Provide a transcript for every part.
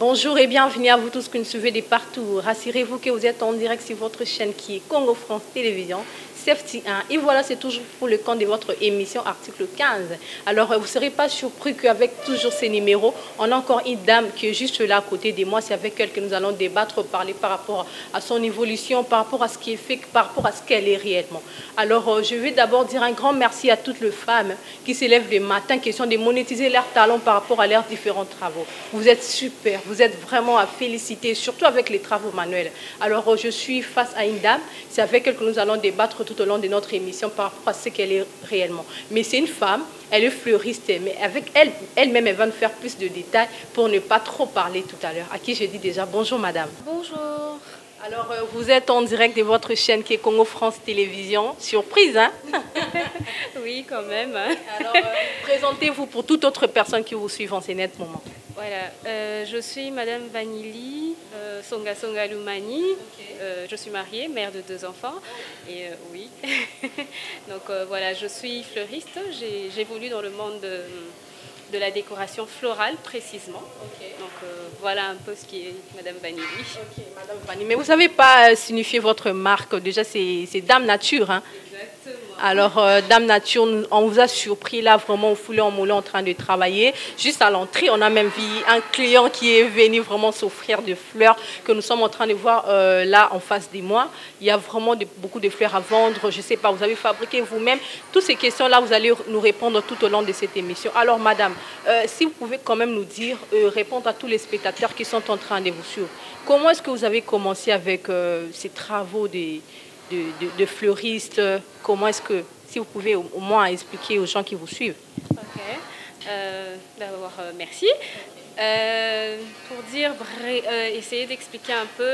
Bonjour et bienvenue à vous tous qui nous suivez de partout. Rassurez-vous que vous êtes en direct sur votre chaîne qui est Congo France Télévision, Safety 1. Et voilà, c'est toujours pour le compte de votre émission Article 15. Alors, vous ne serez pas surpris qu'avec toujours ces numéros, on a encore une dame qui est juste là à côté de moi. C'est avec elle que nous allons débattre, parler par rapport à son évolution, par rapport à ce qui est fait, par rapport à ce qu'elle est réellement. Alors, je vais d'abord dire un grand merci à toutes les femmes qui s'élèvent le matin, question de monétiser leurs talents par rapport à leurs différents travaux. Vous êtes super, vous êtes vraiment à féliciter, surtout avec les travaux manuels. Alors, je suis face à une dame, c'est avec elle que nous allons débattre tout au long de notre émission par rapport à ce qu'elle est réellement. Mais c'est une femme, elle est fleuriste, mais avec elle-même, elle va nous faire plus de détails pour ne pas trop parler tout à l'heure. À qui je dis déjà bonjour madame. Bonjour. Alors, vous êtes en direct de votre chaîne qui est Congo France Télévision. Surprise, hein? Oui, quand même. Alors, présentez-vous pour toute autre personne qui vous suit en ce net moment. Voilà, je suis Madame Vanili Songa Songa Lumani. Je suis mariée, mère de 2 enfants. Et oui. Donc voilà, je suis fleuriste. J'évolue dans le monde de la décoration florale précisément. Donc voilà un peu ce qui est Madame Vanili. Madame Vanili. Mais vous ne savez pas signifier votre marque. Déjà, c'est Dame Nature. Hein? Exactement. Alors, Dame Nature, on vous a surpris là, vraiment au foulé en mollet en train de travailler. Juste à l'entrée, on a même vu un client qui est venu vraiment s'offrir des fleurs que nous sommes en train de voir là en face de moi. Il y a vraiment beaucoup de fleurs à vendre. Je ne sais pas, vous avez fabriqué vous-même. Toutes ces questions-là, vous allez nous répondre tout au long de cette émission. Alors, madame, si vous pouvez quand même nous dire, répondre à tous les spectateurs qui sont en train de vous suivre. Comment est-ce que vous avez commencé avec ces travaux de fleuriste? Comment est-ce que, si vous pouvez au moins expliquer aux gens qui vous suivent? Ok. D'abord, merci. Pour dire, essayer d'expliquer un peu,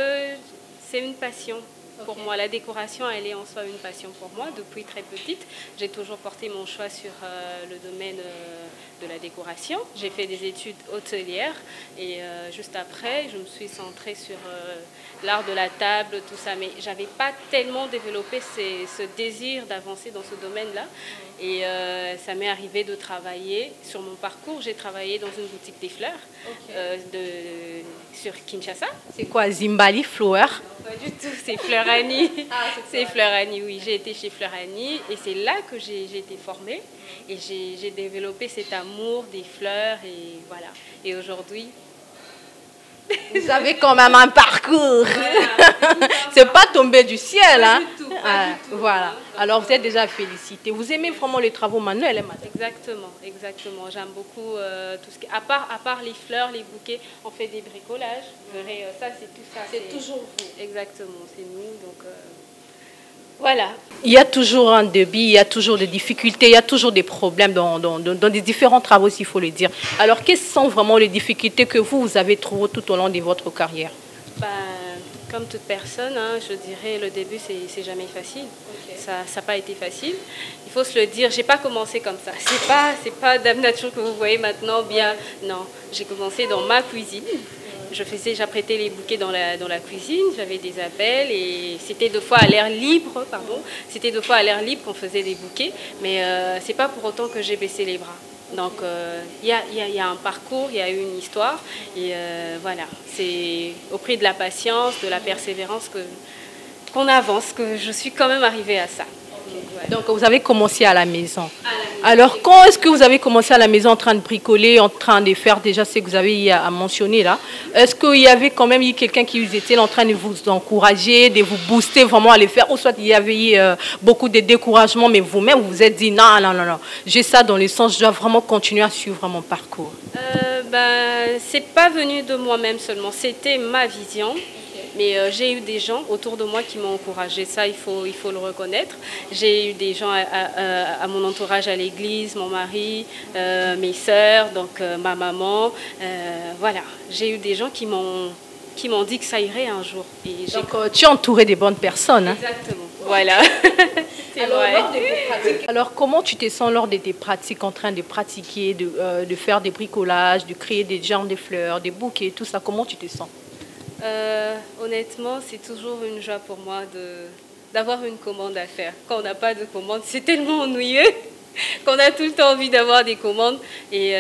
c'est une passion. Pour moi, la décoration, elle est en soi une passion pour moi. Depuis très petite, j'ai toujours porté mon choix sur le domaine de la décoration. J'ai fait des études hôtelières et juste après, je me suis centrée sur l'art de la table, tout ça. Mais je n'avais pas tellement développé ce désir d'avancer dans ce domaine-là. Et ça m'est arrivé de travailler. Sur mon parcours, j'ai travaillé dans une boutique des fleurs sur Kinshasa. C'est quoi, Zimbali Flower? Pas du tout, c'est Fleurani. C'est Fleurani, oui. J'ai été chez Fleurani et c'est là que j'ai été formée. Et j'ai développé cet amour des fleurs et voilà. Et aujourd'hui... Vous avez quand même un parcours. Voilà. C'est pas tombé du ciel. Pas du tout, pas du tout. Voilà. Alors vous êtes déjà félicité. Vous aimez vraiment les travaux manuels, hein, madame? Exactement, exactement. J'aime beaucoup tout ce qui... À part les fleurs, les bouquets, on fait des bricolages. Vous verrez, ça, c'est tout ça. C'est toujours vous. Exactement, c'est nous. Donc voilà. Il y a toujours un débit, il y a toujours des difficultés, il y a toujours des problèmes dans des différents travaux, s'il faut le dire. Alors, quelles sont vraiment les difficultés que vous avez trouvées tout au long de votre carrière? Comme toute personne, hein, je dirais le début, c'est jamais facile. Ça n'a pas été facile. Il faut se le dire, j'ai pas commencé comme ça. C'est pas Dame Nature que vous voyez maintenant, bien. Non, j'ai commencé dans ma cuisine. J'apprêtais les bouquets dans la cuisine, j'avais des appels et c'était 2 fois à l'air libre, C'était 2 fois à l'air libre qu'on faisait des bouquets, mais c'est pas pour autant que j'ai baissé les bras. Donc il y a un parcours, il y a une histoire et voilà, c'est au prix de la patience, de la persévérance qu'on avance, que je suis quand même arrivée à ça. Donc vous avez commencé à la maison. Alors quand est-ce que vous avez commencé à la maison en train de bricoler, en train de faire déjà ce que vous avez à mentionner là? Est-ce qu'il y avait quand même quelqu'un qui était en train de vous encourager, de vous booster vraiment à les faire? Ou soit il y avait beaucoup de découragement, mais vous-même vous vous êtes dit non, non, non, non. J'ai ça dans le sens, je dois vraiment continuer à suivre mon parcours. C'est pas venu de moi-même seulement, c'était ma vision. Mais j'ai eu des gens autour de moi qui m'ont encouragé, ça il faut le reconnaître. J'ai eu des gens à mon entourage à l'église, mon mari, mes sœurs, donc ma maman. Voilà, j'ai eu des gens qui m'ont dit que ça irait un jour. Et donc tu es entouré des bonnes personnes. Hein? Exactement, voilà. Alors comment tu te sens lors de tes pratiques, en train de pratiquer, de faire des bricolages, de créer des genres de fleurs, des bouquets, tout ça, comment tu te sens? Honnêtement, c'est toujours une joie pour moi d'avoir une commande à faire. Quand on n'a pas de commande, c'est tellement ennuyeux qu'on a tout le temps envie d'avoir des commandes. Et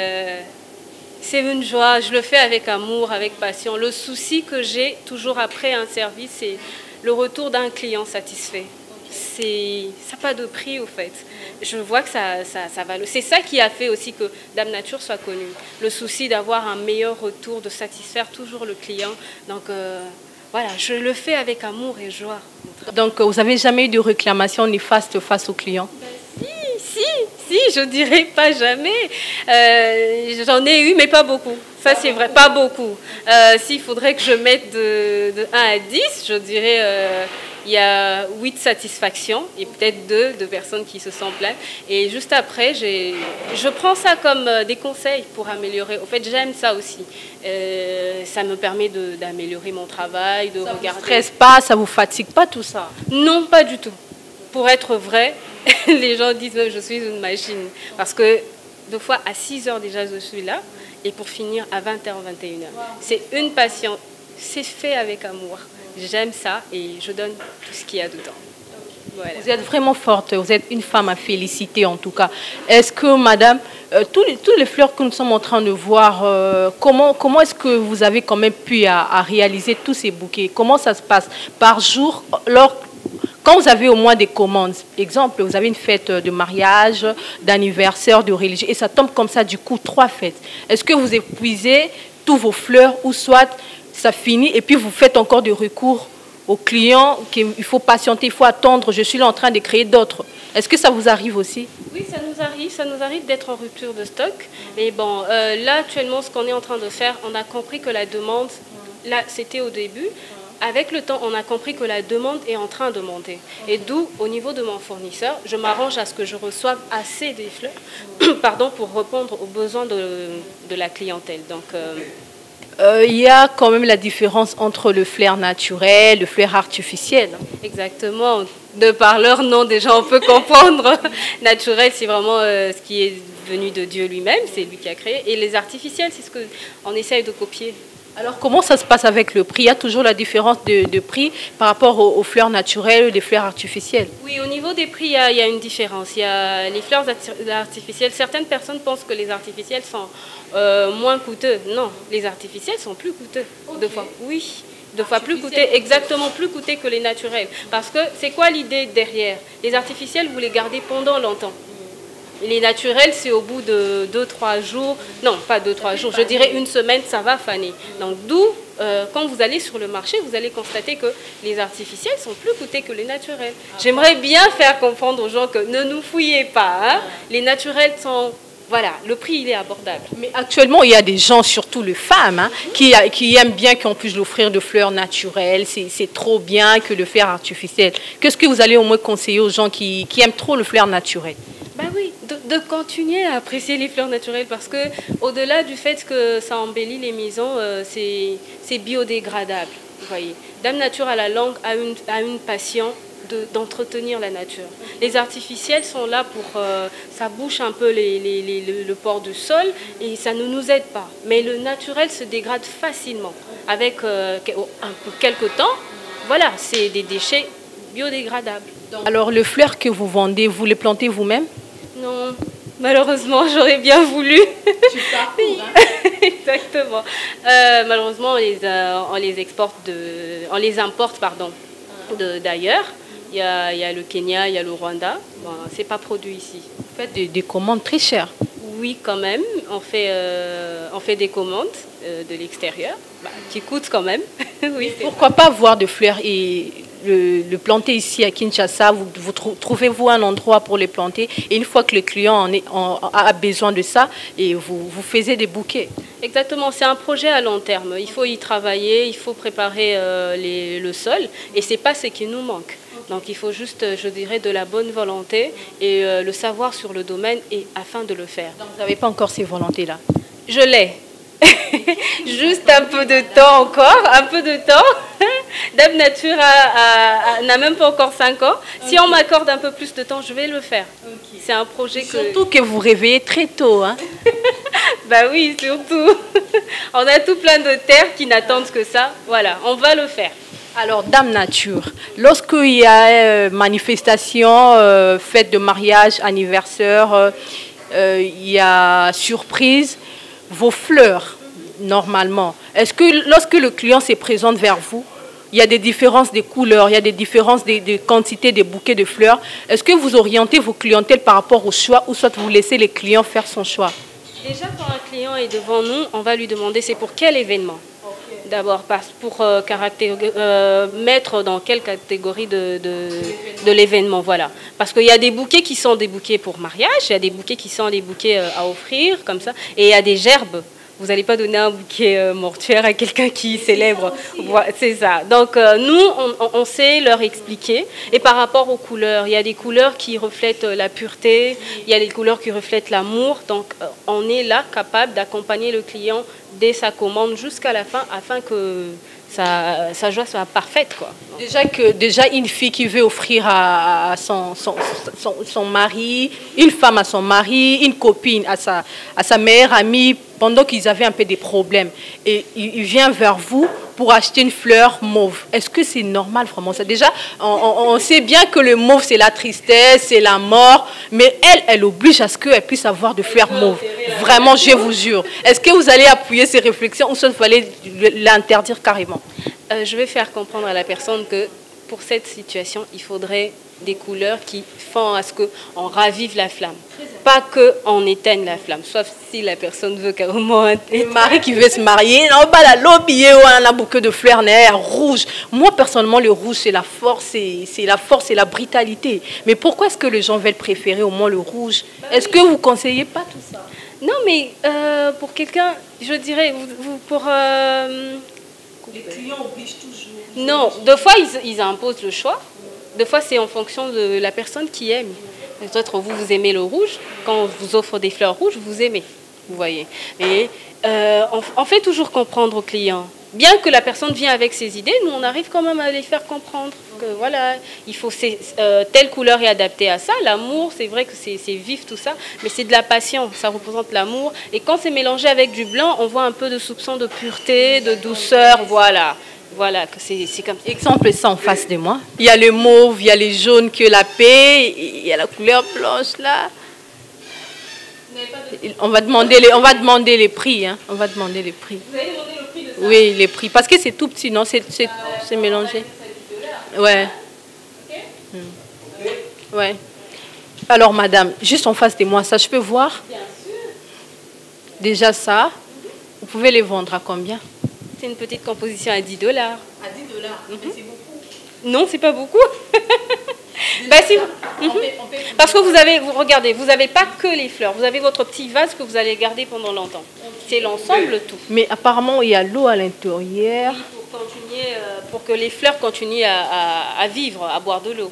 C'est une joie, je le fais avec amour, avec passion. Le souci que j'ai toujours après un service, c'est le retour d'un client satisfait. Ça n'a pas de prix au fait. Je vois que ça va. C'est ça qui a fait aussi que Dame Nature soit connue. Le souci d'avoir un meilleur retour, de satisfaire toujours le client. Donc voilà, je le fais avec amour et joie. Donc vous n'avez jamais eu de réclamation néfaste face aux clients? Si, je dirais pas jamais. J'en ai eu, mais pas beaucoup. Ça, c'est vrai, pas beaucoup. S'il faudrait que je mette de 1 à 10, je dirais il y a 8 satisfactions et peut-être 2 de personnes qui se sont plaintes. Et juste après, je prends ça comme des conseils pour améliorer. En fait, j'aime ça aussi. Ça me permet d'améliorer mon travail, de regarder. Ça ne vous stresse pas, ça ne vous fatigue pas tout ça? Non, pas du tout. Pour être vrai, les gens disent même que je suis une machine. Parce que 2 fois à 6 heures déjà, je suis là. Et pour finir à 20h, 21h. C'est une passion. C'est fait avec amour. J'aime ça et je donne tout ce qu'il y a dedans. Voilà. Vous êtes vraiment forte. Vous êtes une femme à féliciter en tout cas. Est-ce que, madame, tous les fleurs que nous sommes en train de voir, comment est-ce que vous avez quand même pu à réaliser tous ces bouquets? Comment ça se passe par jour? Quand vous avez au moins des commandes, exemple, vous avez une fête de mariage, d'anniversaire, de religion, et ça tombe comme ça, du coup, 3 fêtes. Est-ce que vous épuisez tous vos fleurs ou soit ça finit et puis vous faites encore des recours aux clients qu'il faut patienter, il faut attendre, je suis là en train de créer d'autres? Est-ce que ça vous arrive aussi? Oui, ça nous arrive d'être en rupture de stock. Mais bon, là, actuellement, ce qu'on est en train de faire, on a compris que la demande, là, c'était au début. Avec le temps, on a compris que la demande est en train de monter. Et d'où, au niveau de mon fournisseur, je m'arrange à ce que je reçoive assez des fleurs pardon, pour répondre aux besoins de la clientèle. Donc, il y a quand même la différence entre le flair naturel, le flair artificiel. Exactement. De par leur nom, déjà, on peut comprendre. Naturel, c'est vraiment ce qui est venu de Dieu lui-même. C'est lui qui a créé. Et les artificiels, c'est ce qu'on essaye de copier. Alors, comment ça se passe avec le prix? Il y a toujours la différence de prix par rapport aux fleurs naturelles ou des fleurs artificielles? Oui, au niveau des prix, il y a une différence. Il y a les fleurs artificielles. Certaines personnes pensent que les artificiels sont moins coûteux. Non, les artificiels sont plus coûteux. Okay. 2 fois. Oui, 2 fois plus coûteux, exactement plus coûteux que les naturels. Parce que c'est quoi l'idée derrière? Les artificiels, vous les gardez pendant longtemps. Les naturels, c'est au bout de 2-3 jours, non, pas 2-3 jours, je dirais 1 semaine, ça va faner. Donc d'où, quand vous allez sur le marché, vous allez constater que les artificiels sont plus coûteux que les naturels. J'aimerais bien faire comprendre aux gens que ne nous fouillez pas, hein. Les naturels sont... Voilà, le prix, il est abordable. Mais actuellement, il y a des gens, surtout les femmes, hein, qui aiment bien qu'on puisse l'offrir de fleurs naturelles. C'est trop bien que le faire artificiel. Qu'est-ce que vous allez au moins conseiller aux gens qui aiment trop le fleur naturel? Ben oui, de continuer à apprécier les fleurs naturelles parce que au-delà du fait que ça embellit les maisons, c'est biodégradable. Vous voyez, Dame Nature à la langue a une passion d'entretenir la nature. Les artificiels sont là pour... ça bouche un peu le port du sol et ça ne nous aide pas. Mais le naturel se dégrade facilement. Avec quelques temps, voilà, c'est des déchets biodégradables. Alors, le fleur que vous vendez, vous les plantez vous-même? Non, malheureusement, j'aurais bien voulu. Tu parcours, hein? Exactement. Malheureusement, on les exporte on les importe, pardon, d'ailleurs. Il y a le Kenya, il y a le Rwanda. Bon, c'est pas produit ici. Vous faites des commandes très chères? Oui, quand même. On fait des commandes de l'extérieur, qui coûtent quand même. Oui, pourquoi pas avoir de fleurs et le planter ici à Kinshasa? Trouvez-vous un endroit pour les planter et une fois que le client a besoin de ça, et vous faisiez des bouquets? Exactement, c'est un projet à long terme. Il faut y travailler, il faut préparer le sol et c'est pas ce qui nous manque. Donc il faut juste, je dirais, de la bonne volonté et le savoir sur le domaine et afin de le faire. Donc vous n'avez pas encore ces volontés-là? Je l'ai. Juste un peu de temps encore, un peu de temps. Dame Nature n'a même pas encore 5 ans. Si on m'accorde un peu plus de temps, je vais le faire. Okay. C'est un projet que... Surtout que vous réveillez très tôt, hein? Bah oui, surtout. On a tout plein de terres qui n'attendent que ça. Voilà, on va le faire. Alors, Dame Nature, lorsqu'il y a manifestation, fête de mariage, anniversaire, il y a surprise, vos fleurs, normalement, est-ce que lorsque le client se présente vers vous, il y a des différences des couleurs, il y a des différences des quantités des bouquets de fleurs. Est-ce que vous orientez vos clientèles par rapport au choix ou soit vous laissez les clients faire son choix? Déjà, quand un client est devant nous, on va lui demander c'est pour quel événement. D'abord, pour mettre dans quelle catégorie de l'événement. Voilà. Parce qu'il y a des bouquets qui sont des bouquets pour mariage, il y a des bouquets qui sont des bouquets à offrir, comme ça, et il y a des gerbes. Vous n'allez pas donner un bouquet mortuaire à quelqu'un qui célèbre. Voilà, c'est ça. Donc, nous, on sait leur expliquer. Et par rapport aux couleurs, il y a des couleurs qui reflètent la pureté, il y a des couleurs qui reflètent l'amour. Donc, on est là capable d'accompagner le client dès sa commande jusqu'à la fin afin que sa joie soit parfaite, quoi. Déjà une fille qui veut offrir à son mari, une femme à son mari, une copine à sa meilleure amie, pendant qu'ils avaient un peu des problèmes, et il vient vers vous pour acheter une fleur mauve. Est-ce que c'est normal vraiment ça? Déjà, on sait bien que le mauve, c'est la tristesse, c'est la mort, mais elle oblige à ce qu'elle puisse avoir de fleurs mauves. Vraiment, je vous jure. Est-ce que vous allez appuyer ces réflexions ou soit vous allez l'interdire carrément? Je vais faire comprendre à la personne que pour cette situation, il faudrait des couleurs qui font à ce qu'on ravive la flamme. Pas qu'on éteigne la flamme, sauf si la personne veut carrément... Le mari qui veut se marier, non, pas la lobby, on a un bouquet de fleurs rouges. Moi, personnellement, le rouge, c'est la force, c'est la force et la brutalité. Mais pourquoi est-ce que les gens veulent préférer au moins le rouge? Est-ce que vous ne conseillez pas tout ça? Non, mais pour quelqu'un, je dirais, pour... Les clients obligent toujours. Non, deux fois, ils imposent le choix. Deux fois, c'est en fonction de la personne qui aime. Peut-être vous aimez le rouge. Quand on vous offre des fleurs rouges, vous aimez. Vous voyez. Mais on fait toujours comprendre aux clients. Bien que la personne vienne avec ses idées, nous, on arrive quand même à les faire comprendre. Que voilà, il faut telle couleur est adaptée à ça. L'amour, c'est vrai que c'est vif tout ça, mais c'est de la passion. Ça représente l'amour. Et quand c'est mélangé avec du blanc, on voit un peu de soupçon de pureté, de douceur. Voilà. Voilà, que c'est comme ça. Exemple, ça en face de moi. Il y a le mauve, il y a les jaunes que la paix, il y a la couleur blanche là. On va demander les prix. Hein. On va demander les prix. Vous allez demander le prix de ça? Oui, les prix. Parce que c'est tout petit, non? C'est mélangé. Ouais. Ouais. Alors, madame, juste en face de moi, ça, je peux voir? Bien sûr. Déjà ça, vous pouvez les vendre à combien? C'est une petite composition à $10. À 10 $. C'est beaucoup. Non, c'est pas beaucoup. Bah, si vous... Parce que regardez, vous n'avez pas que les fleurs. Vous avez votre petit vase que vous allez garder pendant longtemps. C'est l'ensemble tout. Mais apparemment, il y a l'eau à l'intérieur. Oui, pour que les fleurs continuent à vivre, à boire de l'eau.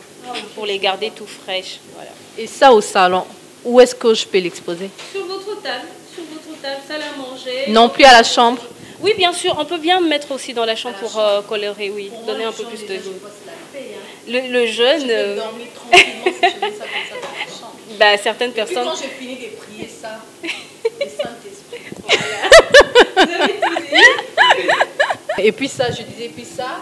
Pour les garder tout fraîches. Voilà. Et ça au salon, où est-ce que je peux l'exposer? Sur votre table, salle à manger. Non plus à la chambre? Oui, bien sûr, on peut bien mettre aussi dans la chambre pour colorer, oui, pour donner un peu plus de goût. Le jeune... Je vais dormir tranquillement si je mets ça comme ça dans la chambre. Bah, certaines personnes... Et puis quand j'ai fini de prier ça, le Saint-Esprit. Voilà. Vous avez tout dit. Et puis ça, je disais, puis ça,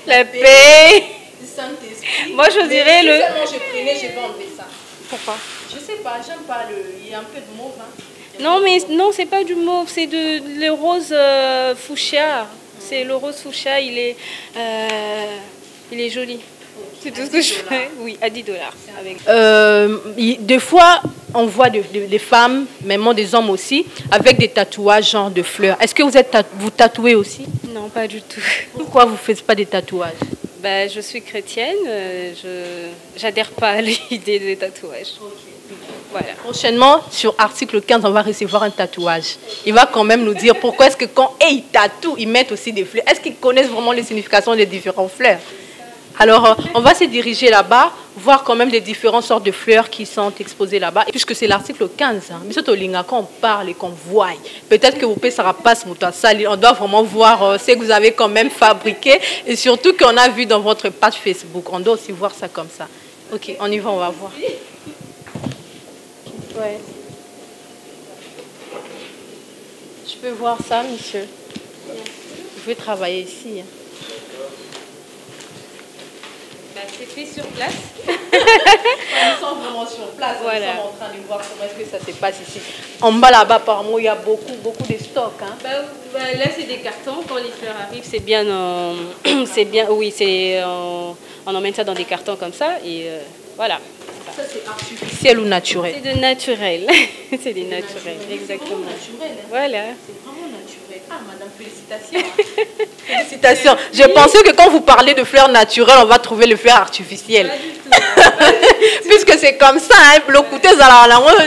la paix, le Saint-Esprit. Moi, je dirais le... Si seulement je prenais, je vais enlever ça. Pourquoi? Je sais pas, j'aime pas il y a un peu de mauve, hein. Non, mais non, c'est pas du mauve, c'est le rose fuchsia. C'est le rose fuchsia, il est joli. C'est tout ce que je fais. Oui, à $10. Des fois, on voit des femmes, même des hommes aussi, avec des tatouages genre de fleurs. Est-ce que vous tatouez aussi? Non, pas du tout. Pourquoi vous ne faites pas des tatouages? Ben, je suis chrétienne, je n'adhère pas à l'idée des tatouages. Voilà. Prochainement, sur article 15, on va recevoir un tatouage. Il va quand même nous dire pourquoi est-ce que quand ils tatouent, ils mettent aussi des fleurs. Est-ce qu'ils connaissent vraiment les significations des différentes fleurs? Alors, on va se diriger là-bas, voir quand même les différentes sortes de fleurs qui sont exposées là-bas. Puisque c'est l'article 15, hein. Mais surtout, quand on parle et qu'on voit, peut-être que vous pouvez ça passe on doit vraiment voir ce que vous avez quand même fabriqué. Et surtout qu'on a vu dans votre page Facebook. On doit aussi voir ça comme ça. Ok, on y va, on va voir. Ouais. Je peux voir ça, monsieur? Je vais travailler ici. Hein. Bah, c'est fait sur place. Nous sommes vraiment sur place. Voilà. Nous sommes en train de voir comment est-ce que ça se passe ici. En bas là-bas, apparemment, il y a beaucoup de stocks. Hein. Là, c'est des cartons. Quand les fleurs arrivent, c'est bien, on emmène ça dans des cartons comme ça et voilà. Ça, c'est artificiel ou naturel? C'est de naturel. C'est des naturels, exactement. Naturel, hein. Voilà. C'est vraiment naturel. Ah, madame, félicitations. Félicitations. Je pensais que quand vous parlez de fleurs naturelles, on va trouver le fleur artificiel. Pas du tout. Puisque c'est comme ça, hein,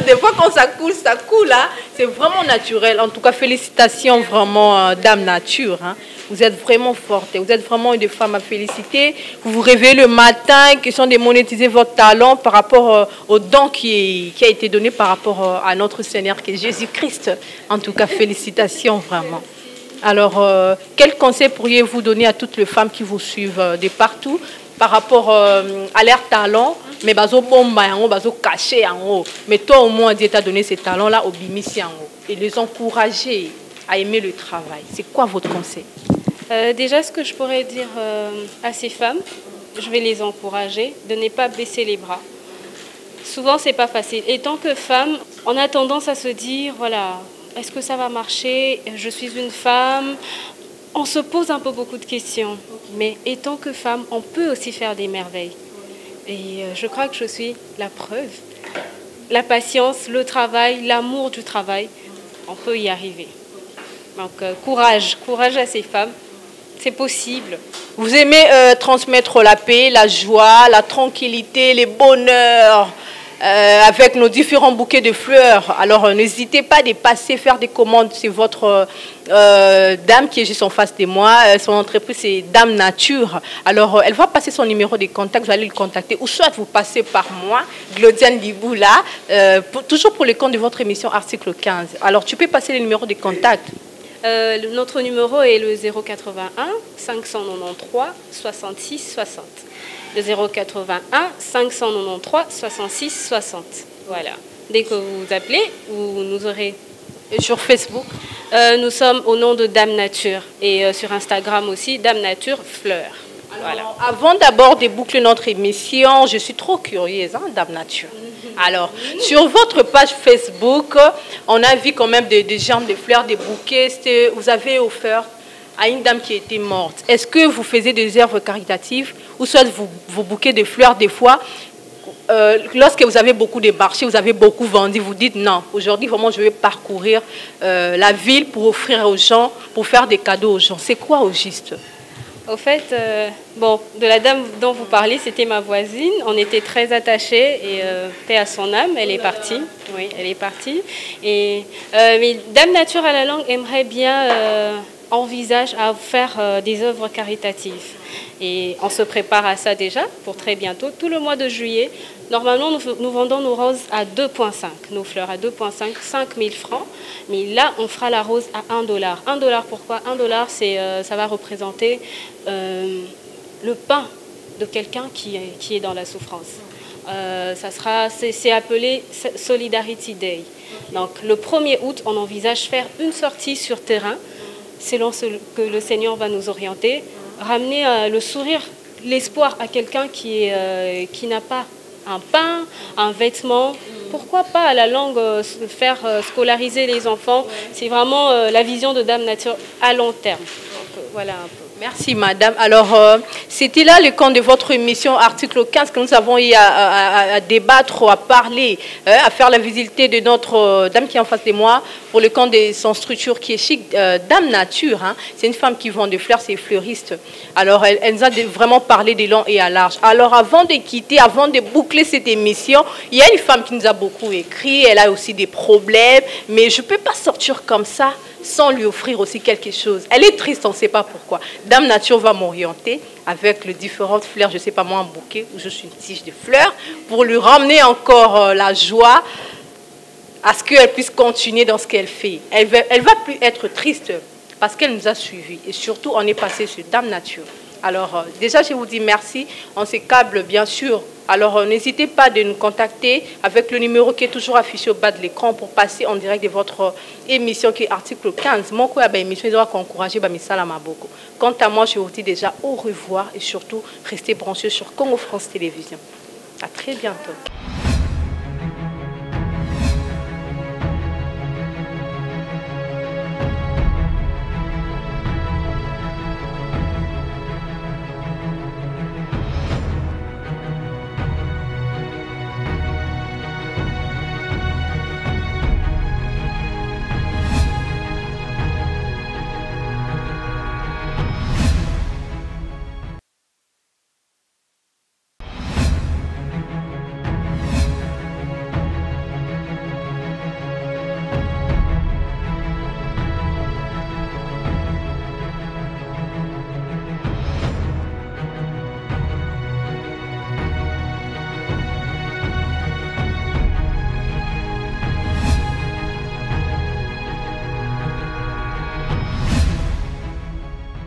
des fois quand ça coule, hein, c'est vraiment naturel. En tout cas, félicitations vraiment, Dame Nature. Hein. Vous êtes vraiment forte, vous êtes vraiment une des femmes à féliciter. Vous vous réveillez le matin, question de monétiser votre talent par rapport au don qui a été donné par rapport à notre Seigneur qui est Jésus-Christ. En tout cas, félicitations vraiment. Alors, quel conseil pourriez-vous donner à toutes les femmes qui vous suivent de partout par rapport à leur talent, mais bazo bomba yango, bazo caché yango. Mais toi au moins Dieu t'a donné ces talents-là au bimisi yango et les encourager à aimer le travail. C'est quoi votre conseil? Déjà, ce que je pourrais dire à ces femmes, je vais les encourager de ne pas baisser les bras. Souvent, c'est pas facile. Et tant que femme, on a tendance à se dire, voilà, est-ce que ça va marcher? Je suis une femme. On se pose un peu beaucoup de questions. Mais étant que femme, on peut aussi faire des merveilles. Et je crois que je suis la preuve. La patience, le travail, l'amour du travail, on peut y arriver. Donc, courage à ces femmes. C'est possible. Vous aimez transmettre la paix, la joie, la tranquillité, les bonheurs avec nos différents bouquets de fleurs. Alors, n'hésitez pas à passer, faire des commandes. C'est votre dame qui est juste en face de moi. Son entreprise, c'est Dame Nature. Alors, elle va passer son numéro de contact. Vous allez le contacter. Ou soit vous passez par moi, Glodiane Liboula, toujours pour le compte de votre émission Article 15. Alors, tu peux passer le numéro de contact. Notre numéro est le 081 593 66 60. Le 081 593 66 60. Voilà. Dès que vous appelez, vous nous aurez. Et sur Facebook nous sommes au nom de Dame Nature. Et sur Instagram aussi, Dame Nature Fleur. Alors, avant d'abord de boucler notre émission, je suis trop curieuse, hein, Dame Nature. Alors, sur votre page Facebook, on a vu quand même des gens, des fleurs, des bouquets. Vous avez offert à une dame qui était morte. Est-ce que vous faisiez des œuvres caritatives ou soit vous bouquez de fleurs des fois lorsque vous avez beaucoup de marchés, vous avez beaucoup vendu, vous dites non, aujourd'hui vraiment je vais parcourir la ville pour offrir aux gens, pour faire des cadeaux aux gens. C'est quoi au juste? Au fait, de la dame dont vous parlez, c'était ma voisine. On était très attachés et paix à son âme, elle est partie. Oui, elle est partie. Et mais Dame Nature à la langue aimerait bien envisage à faire des œuvres caritatives. Et on se prépare à ça déjà pour très bientôt. Tout le mois de juillet, normalement, nous vendons nos roses à 2,5, nos fleurs à 2,5, 5 000 francs. Mais là, on fera la rose à 1 $. 1 $, pourquoi? 1 $, ça va représenter le pain de quelqu'un qui est dans la souffrance. C'est appelé Solidarity Day. Donc, le 1er août, on envisage faire une sortie sur terrain, selon ce que le Seigneur va nous orienter, ramener le sourire, l'espoir à quelqu'un qui n'a pas un pain, un vêtement. Pourquoi pas à la langue faire scolariser les enfants? C'est vraiment la vision de Dame Nature à long terme. Donc, voilà un peu. Merci madame. Alors, c'était là le compte de votre émission Article 15 que nous avons eu à débattre, à parler, à faire la visite de notre dame qui est en face de moi pour le compte de son structure qui est chic, Dame Nature. Hein. C'est une femme qui vend des fleurs, c'est fleuriste. Alors, elle nous a vraiment parlé de long et à large. Alors, avant de quitter, avant de boucler cette émission, il y a une femme qui nous a beaucoup écrit, elle a aussi des problèmes, mais je ne peux pas sortir comme ça sans lui offrir aussi quelque chose. Elle est triste, on ne sait pas pourquoi. Dame Nature va m'orienter avec les différentes fleurs, je ne sais pas moi, un bouquet ou juste une tige de fleurs, pour lui ramener encore la joie à ce qu'elle puisse continuer dans ce qu'elle fait. Elle va plus être triste parce qu'elle nous a suivis. Et surtout, on est passé sur Dame Nature. Alors, déjà, je vous dis merci. On se câble, bien sûr. Alors, n'hésitez pas de nous contacter avec le numéro qui est toujours affiché au bas de l'écran pour passer en direct de votre émission qui est Article 15. Mon coup, émission, doit encourager beaucoup. Quant à moi, je vous dis déjà au revoir et surtout, restez branchés sur Congo France Télévision. À très bientôt.